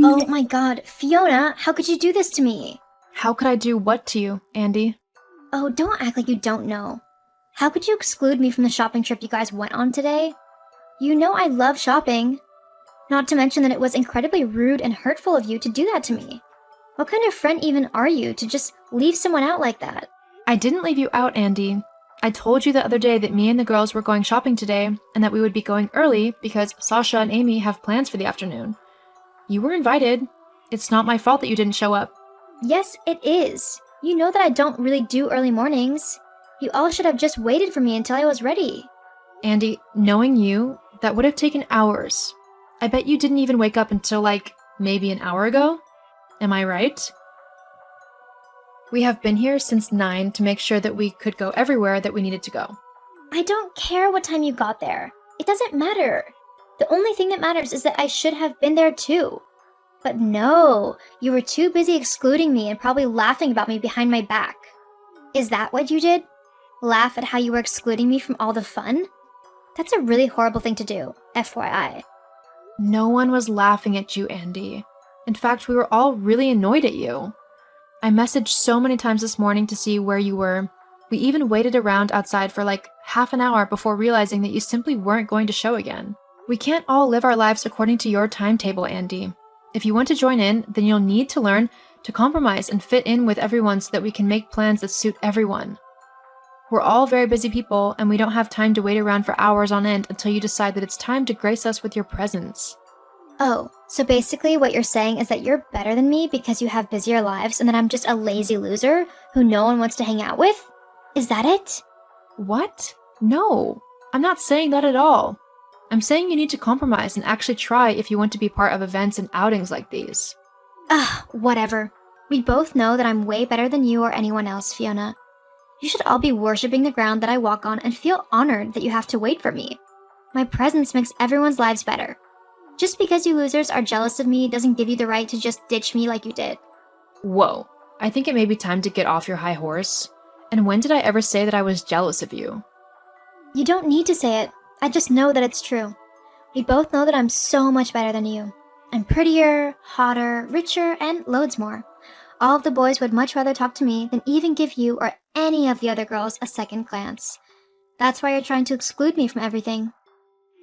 Oh my god, Fiona, how could you do this to me? How could I do what to you, Andy? Oh, don't act like you don't know. How could you exclude me from the shopping trip you guys went on today? You know I love shopping. Not to mention that it was incredibly rude and hurtful of you to do that to me. What kind of friend even are you to just leave someone out like that? I didn't leave you out, Andy. I told you the other day that me and the girls were going shopping today and that we would be going early because Sasha and Amy have plans for the afternoon. You were invited. It's not my fault that you didn't show up. Yes, it is. You know that I don't really do early mornings. You all should have just waited for me until I was ready. Andy, knowing you, that would have taken hours. I bet you didn't even wake up until maybe an hour ago. Am I right? We have been here since 9 to make sure that we could go everywhere that we needed to go. I don't care what time you got there. It doesn't matter. The only thing that matters is that I should have been there too. But no, you were too busy excluding me and probably laughing about me behind my back. Is that what you did? Laugh at how you were excluding me from all the fun? That's a really horrible thing to do, FYI. No one was laughing at you, Andy. In fact, we were all really annoyed at you. I messaged so many times this morning to see where you were. We even waited around outside for half an hour before realizing that you simply weren't going to show again. We can't all live our lives according to your timetable, Andy. If you want to join in, then you'll need to learn to compromise and fit in with everyone so that we can make plans that suit everyone. We're all very busy people, and we don't have time to wait around for hours on end until you decide that it's time to grace us with your presence. Oh, so basically what you're saying is that you're better than me because you have busier lives and that I'm just a lazy loser who no one wants to hang out with? Is that it? What? No, I'm not saying that at all. I'm saying you need to compromise and actually try if you want to be part of events and outings like these. Whatever. We both know that I'm way better than you or anyone else, Fiona. You should all be worshipping the ground that I walk on and feel honored that you have to wait for me. My presence makes everyone's lives better. Just because you losers are jealous of me doesn't give you the right to just ditch me like you did. Whoa, I think it may be time to get off your high horse. And when did I ever say that I was jealous of you? You don't need to say it. I just know that it's true. We both know that I'm so much better than you. I'm prettier, hotter, richer, and loads more. All of the boys would much rather talk to me than even give you or any of the other girls a second glance. That's why you're trying to exclude me from everything.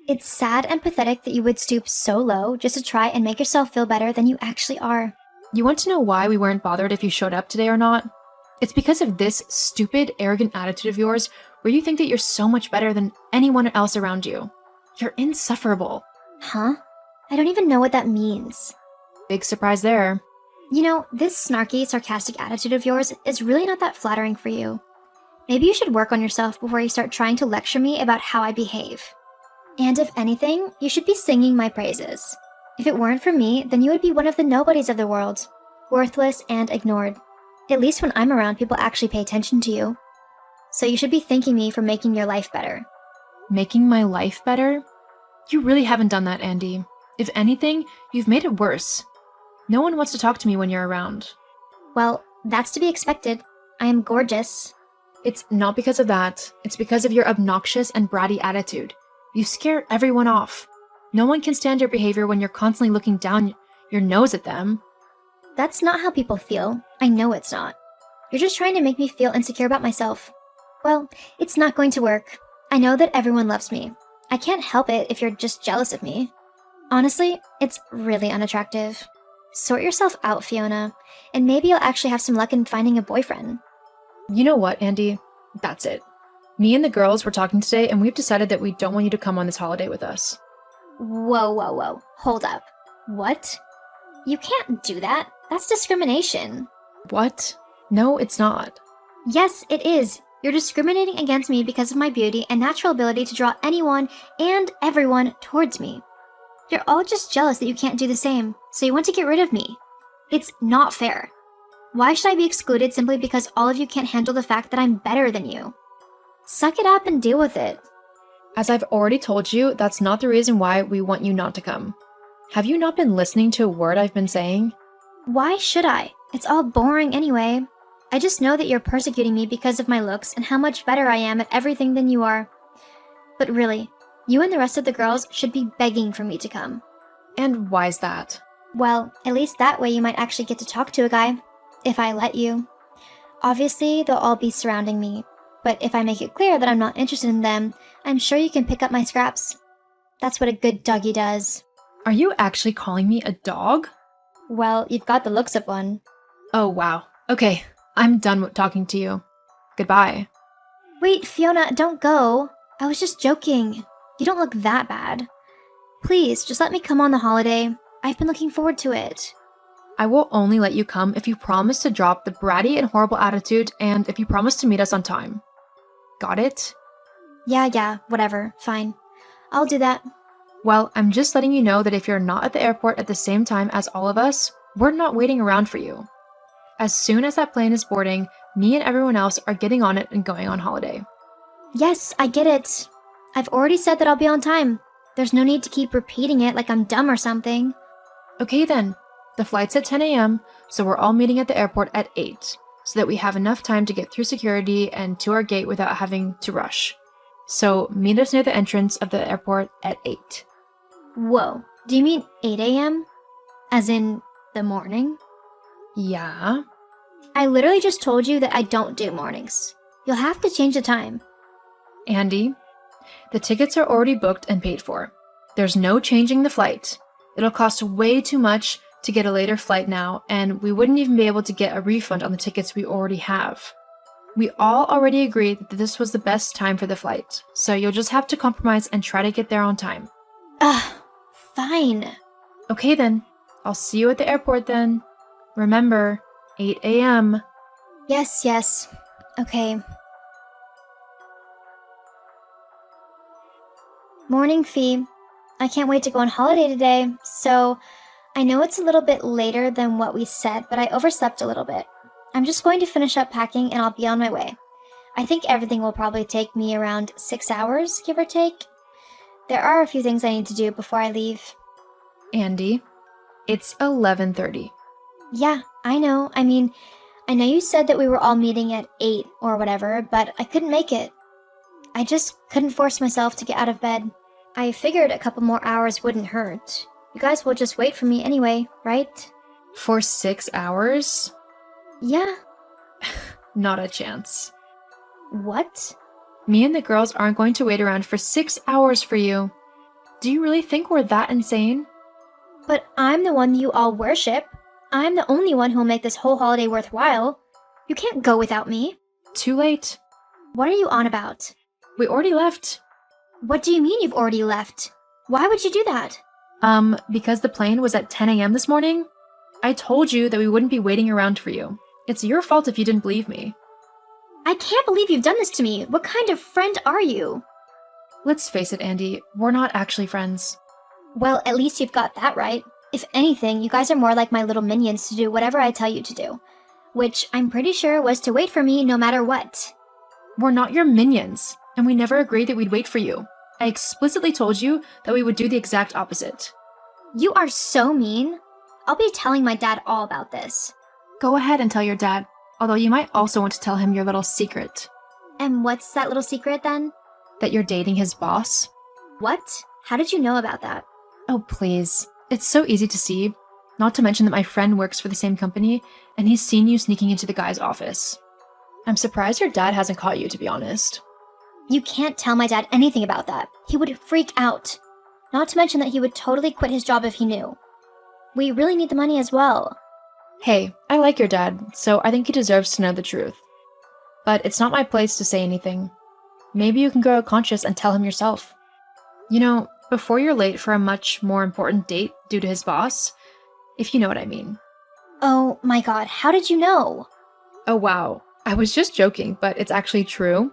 It's sad and pathetic that you would stoop so low just to try and make yourself feel better than you actually are. You want to know why we weren't bothered if you showed up today or not? It's because of this stupid, arrogant attitude of yours where you think that you're so much better than anyone else around you. You're insufferable. Huh? I don't even know what that means. Big surprise there. You know, this snarky, sarcastic attitude of yours is really not that flattering for you. Maybe you should work on yourself before you start trying to lecture me about how I behave. And if anything, you should be singing my praises. If it weren't for me, then you would be one of the nobodies of the world, worthless and ignored. At least when I'm around, people actually pay attention to you. So you should be thanking me for making your life better. Making my life better? You really haven't done that, Andy. If anything, you've made it worse. No one wants to talk to me when you're around. Well, that's to be expected. I am gorgeous. It's not because of that. It's because of your obnoxious and bratty attitude. You scare everyone off. No one can stand your behavior when you're constantly looking down your nose at them. That's not how people feel. I know it's not. You're just trying to make me feel insecure about myself. Well, it's not going to work. I know that everyone loves me. I can't help it if you're just jealous of me. Honestly, it's really unattractive. Sort yourself out, Fiona, and maybe you'll actually have some luck in finding a boyfriend. You know what, Andy? That's it. Me and the girls were talking today, and we've decided that we don't want you to come on this holiday with us. Whoa. Hold up. What? You can't do that. That's discrimination. What? No, it's not. Yes, it is. You're discriminating against me because of my beauty and natural ability to draw anyone and everyone towards me. You're all just jealous that you can't do the same, so you want to get rid of me. It's not fair. Why should I be excluded simply because all of you can't handle the fact that I'm better than you? Suck it up and deal with it. As I've already told you, that's not the reason why we want you not to come. Have you not been listening to a word I've been saying? Why should I? It's all boring anyway. I just know that you're persecuting me because of my looks and how much better I am at everything than you are. But really, you and the rest of the girls should be begging for me to come. And why's that? Well, at least that way you might actually get to talk to a guy, if I let you. Obviously, they'll all be surrounding me, but if I make it clear that I'm not interested in them, I'm sure you can pick up my scraps. That's what a good doggy does. Are you actually calling me a dog? Well, you've got the looks of one. Oh, wow. Okay, I'm done with talking to you. Goodbye. Wait, Fiona, don't go. I was just joking. You don't look that bad. Please, just let me come on the holiday. I've been looking forward to it. I will only let you come if you promise to drop the bratty and horrible attitude and if you promise to meet us on time. Got it? Yeah, whatever. Fine. I'll do that. Well, I'm just letting you know that if you're not at the airport at the same time as all of us, we're not waiting around for you. As soon as that plane is boarding, me and everyone else are getting on it and going on holiday. Yes, I get it. I've already said that I'll be on time. There's no need to keep repeating it like I'm dumb or something. Okay then. The flight's at 10 a.m., so we're all meeting at the airport at 8, so that we have enough time to get through security and to our gate without having to rush. So meet us near the entrance of the airport at 8. Whoa, do you mean 8 a.m.? As in the morning? Yeah? I literally just told you that I don't do mornings. You'll have to change the time. Andy, the tickets are already booked and paid for. There's no changing the flight. It'll cost way too much to get a later flight now, and we wouldn't even be able to get a refund on the tickets we already have. We all already agreed that this was the best time for the flight, so you'll just have to compromise and try to get there on time. Fine. Okay then, I'll see you at the airport then. Remember, 8 a.m. Yes. Okay. Morning, Fee. I can't wait to go on holiday today, so I know it's a little bit later than what we said, but I overslept a little bit. I'm just going to finish up packing and I'll be on my way. I think everything will probably take me around 6 hours, give or take. There are a few things I need to do before I leave. Andy, it's 11:30. Yeah, I know. I mean, I know you said that we were all meeting at 8 or whatever, but I couldn't make it. I just couldn't force myself to get out of bed. I figured a couple more hours wouldn't hurt. You guys will just wait for me anyway, right? For 6 hours? Yeah. Not a chance. What? Me and the girls aren't going to wait around for 6 hours for you. Do you really think we're that insane? But I'm the one you all worship. I'm the only one who'll make this whole holiday worthwhile. You can't go without me. Too late. What are you on about? We already left. What do you mean you've already left? Why would you do that? Because the plane was at 10 a.m. this morning? I told you that we wouldn't be waiting around for you. It's your fault if you didn't believe me. I can't believe you've done this to me. What kind of friend are you? Let's face it, Andy, we're not actually friends. Well, at least you've got that right. If anything, you guys are more like my little minions to do whatever I tell you to do. Which I'm pretty sure was to wait for me no matter what. We're not your minions, and we never agreed that we'd wait for you. I explicitly told you that we would do the exact opposite. You are so mean. I'll be telling my dad all about this. Go ahead and tell your dad, although you might also want to tell him your little secret. And what's that little secret then? That you're dating his boss? What? How did you know about that? Oh, please. It's so easy to see. Not to mention that my friend works for the same company, and he's seen you sneaking into the guy's office. I'm surprised your dad hasn't caught you, to be honest. You can't tell my dad anything about that. He would freak out. Not to mention that he would totally quit his job if he knew. We really need the money as well. Hey, I like your dad, so I think he deserves to know the truth. But it's not my place to say anything. Maybe you can grow conscious and tell him yourself. You know, before you're late for a much more important date due to his boss, if you know what I mean. Oh my god, how did you know? Oh wow, I was just joking, but it's actually true.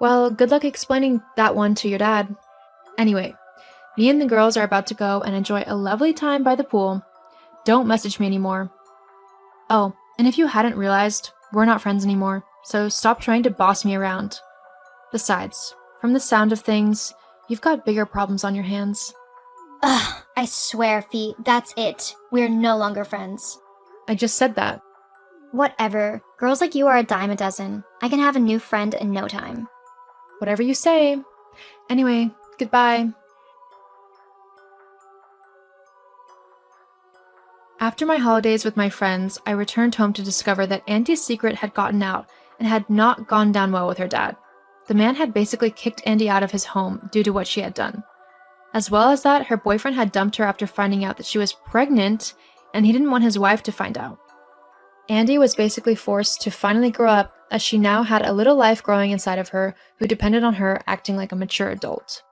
Well, good luck explaining that one to your dad. Anyway, me and the girls are about to go and enjoy a lovely time by the pool. Don't message me anymore. Oh, and if you hadn't realized, we're not friends anymore, so stop trying to boss me around. Besides, from the sound of things, you've got bigger problems on your hands. Ugh, I swear, Fee, that's it. We're no longer friends. I just said that. Whatever. Girls like you are a dime a dozen. I can have a new friend in no time. Whatever you say. Anyway, goodbye. After my holidays with my friends, I returned home to discover that Andy's secret had gotten out and had not gone down well with her dad. The man had basically kicked Andy out of his home due to what she had done. As well as that, her boyfriend had dumped her after finding out that she was pregnant, and he didn't want his wife to find out. Andy was basically forced to finally grow up, as she now had a little life growing inside of her who depended on her acting like a mature adult.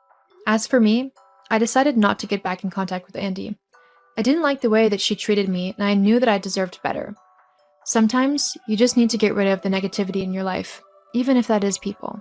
As for me, I decided not to get back in contact with Andy. I didn't like the way that she treated me, and I knew that I deserved better. Sometimes, you just need to get rid of the negativity in your life, even if that is people.